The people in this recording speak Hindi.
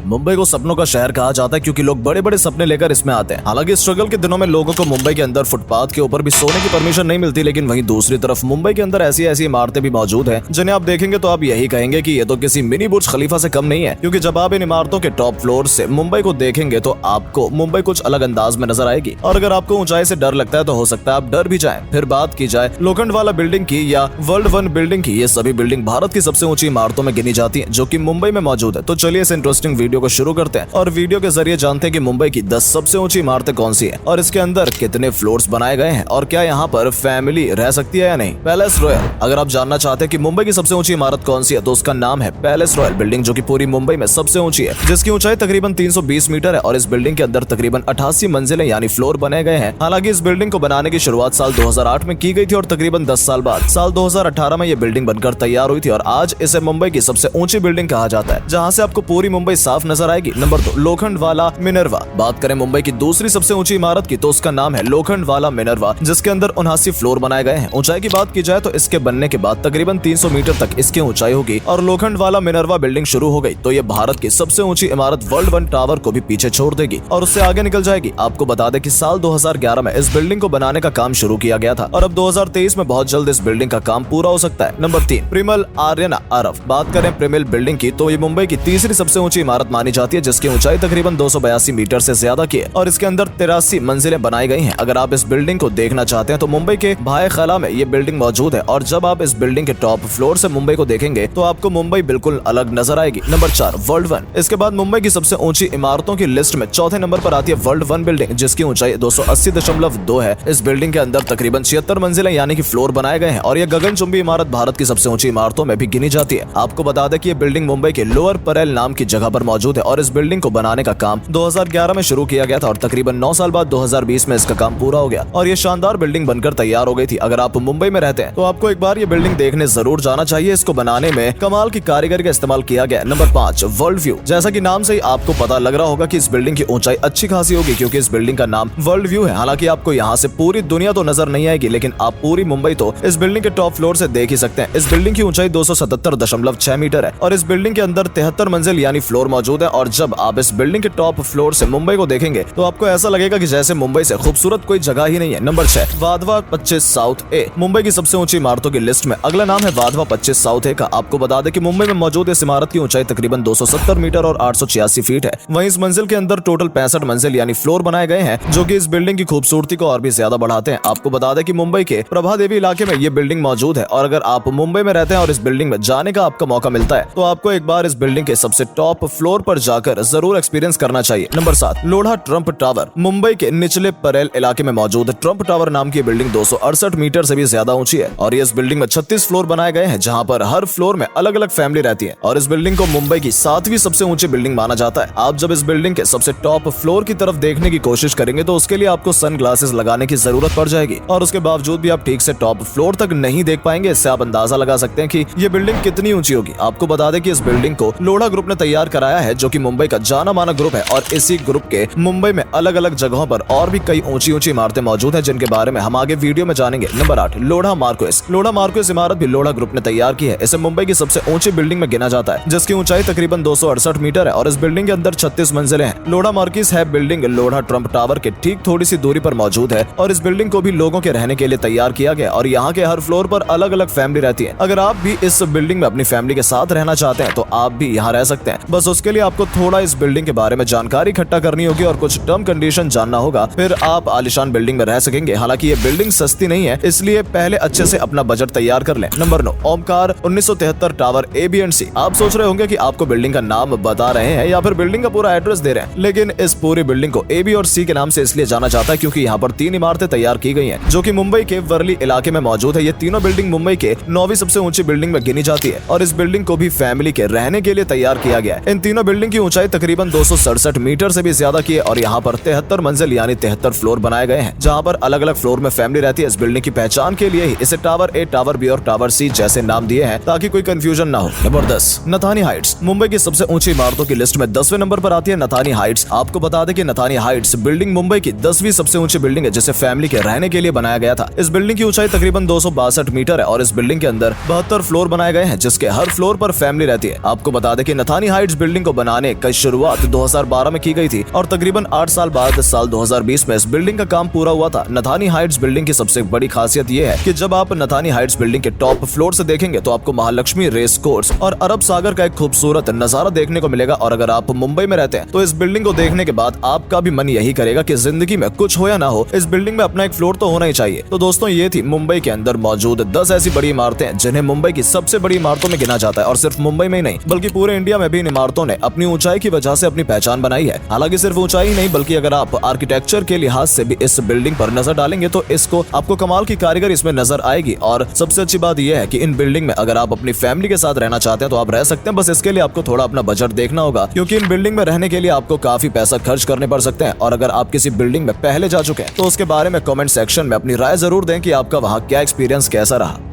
मुंबई को सपनों का शहर कहा जाता है क्योंकि लोग बड़े बड़े सपने लेकर इसमें आते हैं। हालांकि स्ट्रगल के दिनों में लोगों को मुंबई के अंदर फुटपाथ के ऊपर भी सोने की परमिशन नहीं मिलती, लेकिन वहीं दूसरी तरफ मुंबई के अंदर ऐसी ऐसी इमारतें भी मौजूद हैं जिन्हें आप देखेंगे तो आप यही कहेंगे कि ये तो किसी मिनी बुर्ज खलीफा से कम नहीं है। क्योंकि जब आप इन इमारतों के टॉप फ्लोर से मुंबई को देखेंगे तो आपको मुंबई कुछ अलग अंदाज में नजर आएगी। और अगर आपको ऊंचाई से डर लगता है तो हो सकता है आप डर भी जाएं। फिर बात की जाए लोखंडवाला बिल्डिंग की या वर्ल्ड वन बिल्डिंग की, ये सभी बिल्डिंग भारत की सबसे ऊंची इमारतों में गिनी जाती है जो कि मुंबई में मौजूद है। तो चलिए इस इंटरेस्टिंग वीडियो को शुरू करते हैं और वीडियो के जरिए जानते हैं कि मुंबई की 10 सबसे ऊंची इमारतें कौन सी है और इसके अंदर कितने फ्लोर्स बनाए गए हैं और क्या यहाँ पर फैमिली रह सकती है या नहीं। पैलेस रॉयल, अगर आप जानना चाहते हैं कि मुंबई की सबसे ऊंची इमारत कौन सी है तो उसका नाम है पैलेस रॉयल बिल्डिंग, जो कि पूरी मुंबई में सबसे ऊंची है, जिसकी ऊंचाई तकरीबन 320 मीटर है और इस बिल्डिंग के अंदर तकरीबन 88 मंजिलें यानी फ्लोर बनाए गए हैं। हालांकि इस बिल्डिंग को बनाने की शुरुआत साल 2008 में की गई थी और तकरीबन 10 साल बाद साल 2018 में ये बिल्डिंग बनकर तैयार हुई थी और आज इसे मुंबई की सबसे ऊंची बिल्डिंग कहा जाता है, जहाँ से आपको पूरी मुंबई साफ नजर आएगी। Number 2, Lokhandwala Minerva. बात करें मुंबई की दूसरी सबसे ऊंची इमारत की तो उसका नाम है लोखंडवाला मिनर्वा, जिसके अंदर 79 फ्लोर बनाए गए हैं। ऊंचाई की बात की जाए तो इसके बनने के बाद तकरीबन 300 मीटर तक इसकी ऊंचाई होगी और लोखंडवाला मिनर्वा बिल्डिंग शुरू हो गई तो ये भारत की सबसे ऊंची इमारत वर्ल्ड वन टावर को भी पीछे छोड़ देगी और उससे आगे निकल जाएगी। आपको बता दें कि साल 2011 में इस बिल्डिंग को बनाने का काम शुरू किया गया था और अब 2023 में बहुत जल्द इस बिल्डिंग का काम पूरा हो सकता है। नंबर 3, प्रिमल आर्यना अरब। बात करें प्रिमल बिल्डिंग की तो ये मुंबई की तीसरी सबसे ऊंची इमारत मानी जाती है, जिसकी ऊंचाई तकरीबन 282 मीटर से ज्यादा की है और इसके अंदर 83 मंजिलें बनाई गई हैं। अगर आप इस बिल्डिंग को देखना चाहते हैं तो मुंबई के भाई खला में ये बिल्डिंग मौजूद है और जब आप इस बिल्डिंग के टॉप फ्लोर से मुंबई को देखेंगे तो आपको मुंबई बिल्कुल अलग नजर आएगी। Number 4, world one. इसके बाद मुंबई की सबसे ऊंची इमारतों की लिस्ट में चौथे नंबर पर आती है वर्ल्ड वन बिल्डिंग, जिसकी ऊंचाई 280.2 है। इस बिल्डिंग के अंदर तकरीबन 76 मंजिलें यानी कि फ्लोर बनाए गए हैं और यह गगनचुंबी इमारत भारत की सबसे ऊंची इमारतों में भी गिनी जाती है। आपको बता दें कि यह बिल्डिंग मुंबई के लोअर परेल नाम की जगह पर मौजूद है और इस बिल्डिंग को बनाने का काम 2011 में शुरू किया गया था और तकरीबन 9 साल बाद 2020 में इसका काम पूरा हो गया और ये शानदार बिल्डिंग बनकर तैयार हो गई थी। अगर आप मुंबई में रहते हैं तो आपको एक बार ये बिल्डिंग देखने जरूर जाना चाहिए। इसको बनाने में कमाल की कारीगरी का इस्तेमाल किया गया। Number 5, world view. जैसा कि नाम से ही आपको पता लग रहा होगा कि इस बिल्डिंग की ऊंचाई अच्छी खासी होगी क्योंकि इस बिल्डिंग का नाम वर्ल्ड व्यू है। हालांकि आपको यहाँ से पूरी दुनिया तो नजर नहीं आएगी, लेकिन आप पूरी मुंबई तो इस बिल्डिंग के टॉप फ्लोर से देख ही सकते हैं। इस बिल्डिंग की ऊंचाई 277.6 मीटर है और इस बिल्डिंग के अंदर 73 मंजिल यानी फ्लोर मौजूद है और जब आप इस बिल्डिंग के टॉप फ्लोर से मुंबई को देखेंगे तो आपको ऐसा लगेगा कि जैसे मुंबई से खूबसूरत कोई जगह ही नहीं है। नंबर 6, वाधवा 25 साउथ ए। मुंबई की सबसे ऊंची इमारतों की लिस्ट में अगला नाम है वाधवा 25 साउथ ए का। आपको बता दें कि मुंबई में मौजूद इस इमारत की ऊंचाई तकरीबन 270 मीटर और 886 फीट है। वहीं इस मंजिल के अंदर टोटल 65 मंजिल यानी फ्लोर बनाए गए हैं जो कि इस बिल्डिंग की खूबसूरती को और भी ज्यादा बढ़ाते हैं। आपको बता दें कि मुंबई के प्रभा देवी इलाके में ये बिल्डिंग मौजूद है और अगर आप मुंबई में रहते हैं और इस बिल्डिंग में जाने का आपका मौका मिलता है तो आपको एक बार इस बिल्डिंग के सबसे टॉप फ्लोर पर जाकर जरूर एक्सपीरियंस करना चाहिए। Number 7, Lodha Trump tower. Mumbai के निचले परेल इलाके में मौजूद ट्रम्प टावर नाम की बिल्डिंग 268 मीटर से भी ज्यादा ऊंची है और इस बिल्डिंग में 36 फ्लोर बनाए गए हैं जहां पर हर फ्लोर में अलग अलग फैमिली रहती है और इस बिल्डिंग को मुंबई की 7वीं सबसे ऊंची बिल्डिंग माना जाता है। आप जब इस बिल्डिंग के सबसे टॉप फ्लोर की तरफ देखने की कोशिश करेंगे तो उसके लिए आपको सन ग्लासेस लगाने की जरूरत पड़ जाएगी और उसके बावजूद भी आप ठीक से टॉप फ्लोर तक नहीं देख पाएंगे। इससे आप अंदाजा लगा सकते हैं कि ये बिल्डिंग कितनी ऊंची होगी। आपको बता दें कि इस बिल्डिंग को लोढ़ा ग्रुप ने तैयार कराया है जो कि मुंबई का जाना माना ग्रुप है और इसी ग्रुप के मुंबई में अलग अलग जगहों पर और भी कई ऊंची ऊंची इमारतें मौजूद हैं जिनके बारे में हम आगे वीडियो में जानेंगे। Number 8, Lodha Marquis. Lodha Marquis इमारत भी लोढ़ा ग्रुप ने तैयार की है। इसे मुंबई की सबसे ऊंची बिल्डिंग में गिना जाता है जिसकी ऊंचाई तकरीबन 268 मीटर है और इस बिल्डिंग के अंदर 36 मंजिलें हैं। लोढ़ा मार्क्वेस है बिल्डिंग लोढ़ा ट्रम्प टावर के ठीक थोड़ी सी दूरी पर मौजूद है और इस बिल्डिंग को भी लोगों के रहने के लिए तैयार किया गया और यहाँ के हर फ्लोर पर अलग अलग फैमिली रहती है। अगर आप भी इस बिल्डिंग में अपनी फैमिली के साथ रहना चाहते हैं तो आप भी यहाँ रह सकते हैं। बस उसके लिए आपको थोड़ा इस बिल्डिंग के बारे में जानकारी इकट्ठा करनी होगी और कुछ टर्म कंडीशन जानना होगा, फिर आप आलिशान बिल्डिंग में रह सकेंगे। हालांकि ये बिल्डिंग सस्ती नहीं है, इसलिए पहले अच्छे से अपना बजट तैयार कर लें। Number 9, Omkar 1973 tower A-B&C। आप सोच रहे होंगे कि आपको बिल्डिंग का नाम बता रहे हैं या फिर बिल्डिंग का पूरा एड्रेस दे रहे हैं, लेकिन इस पूरी बिल्डिंग को A, B और C के नाम से इसलिए जाना जाता है क्योंकि यहाँ पर 3 इमारतें तैयार की गई हैं जो कि मुंबई के वर्ली इलाके में मौजूद है। ये तीनों बिल्डिंग मुंबई के 9वीं सबसे ऊंची बिल्डिंग में गिनी जाती है और इस बिल्डिंग को भी फैमिली के रहने के लिए तैयार किया गया है। इन तीनों बिल्डिंग की ऊंचाई तकरीबन 267 मीटर से भी ज्यादा की है और यहाँ पर 73 मंजिल यानी 73 फ्लोर बनाए गए हैं जहाँ पर अलग अलग फ्लोर में फैमिली रहती है। इस बिल्डिंग की पहचान के लिए ही इसे टावर A, टावर B और टावर C जैसे नाम दिए हैं ताकि कोई कंफ्यूजन ना हो। Number 10, Nathani Heights. मुंबई की सबसे ऊंची इमारतों की लिस्ट में 10वें नंबर पर आती है नथानी हाइट्स। आपको बता दें कि नथानी हाइट्स बिल्डिंग मुंबई की 10वीं सबसे ऊंची बिल्डिंग है जिसे फैमिली के रहने के लिए बनाया गया था। इस बिल्डिंग की ऊंचाई तकरीबन 262 मीटर है और इस बिल्डिंग के अंदर 72 फ्लोर बनाए गए हैं जिसके हर फ्लोर पर फैमिली रहती है। आपको बता दें कि नथानी हाइट्स बिल्डिंग को बनाने की शुरुआत 2012 में की गई थी और तकरीबन 8 साल बाद साल 2020 में इस बिल्डिंग का काम पूरा हुआ था। नथानी हाइट्स बिल्डिंग की सबसे बड़ी खासियत ये है कि जब आप नथानी हाइट्स बिल्डिंग के टॉप फ्लोर से देखेंगे तो आपको महालक्ष्मी रेस कोर्स और अरब सागर का एक खूबसूरत नजारा देखने को मिलेगा। और अगर आप मुंबई में रहते हैं तो इस बिल्डिंग को देखने के बाद आपका भी मन यही करेगा कि जिंदगी में कुछ हो या ना हो, इस बिल्डिंग में अपना एक फ्लोर तो होना ही चाहिए। तो दोस्तों, ये थी मुंबई के अंदर मौजूद 10 ऐसी बड़ी इमारतें जिन्हें मुंबई की सबसे बड़ी इमारतों में गिना जाता है। और सिर्फ मुंबई में ही नहीं बल्कि पूरे इंडिया में भी इन इमारतों ने अपनी ऊंचाई की वजह से अपनी पहचान बनाई है। हालांकि सिर्फ ऊंचाई नहीं बल्कि अगर आप आर्किटेक्चर के लिहाज से भी इस बिल्डिंग पर नजर डालेंगे तो इसको आपको कमाल की कारीगर इसमें नजर आएगी। और सबसे अच्छी बात यह है कि इन बिल्डिंग में अगर आप अपनी फैमिली के साथ रहना चाहते हैं तो आप रह सकते हैं। बस इसके लिए आपको थोड़ा अपना बजट देखना होगा, क्योंकि इन बिल्डिंग में रहने के लिए आपको काफी पैसा खर्च करने पड़ सकते हैं। और अगर आप किसी बिल्डिंग में पहले जा चुके हैं तो उसके बारे में कमेंट सेक्शन में अपनी राय जरूर दें कि आपका वहां क्या एक्सपीरियंस कैसा रहा।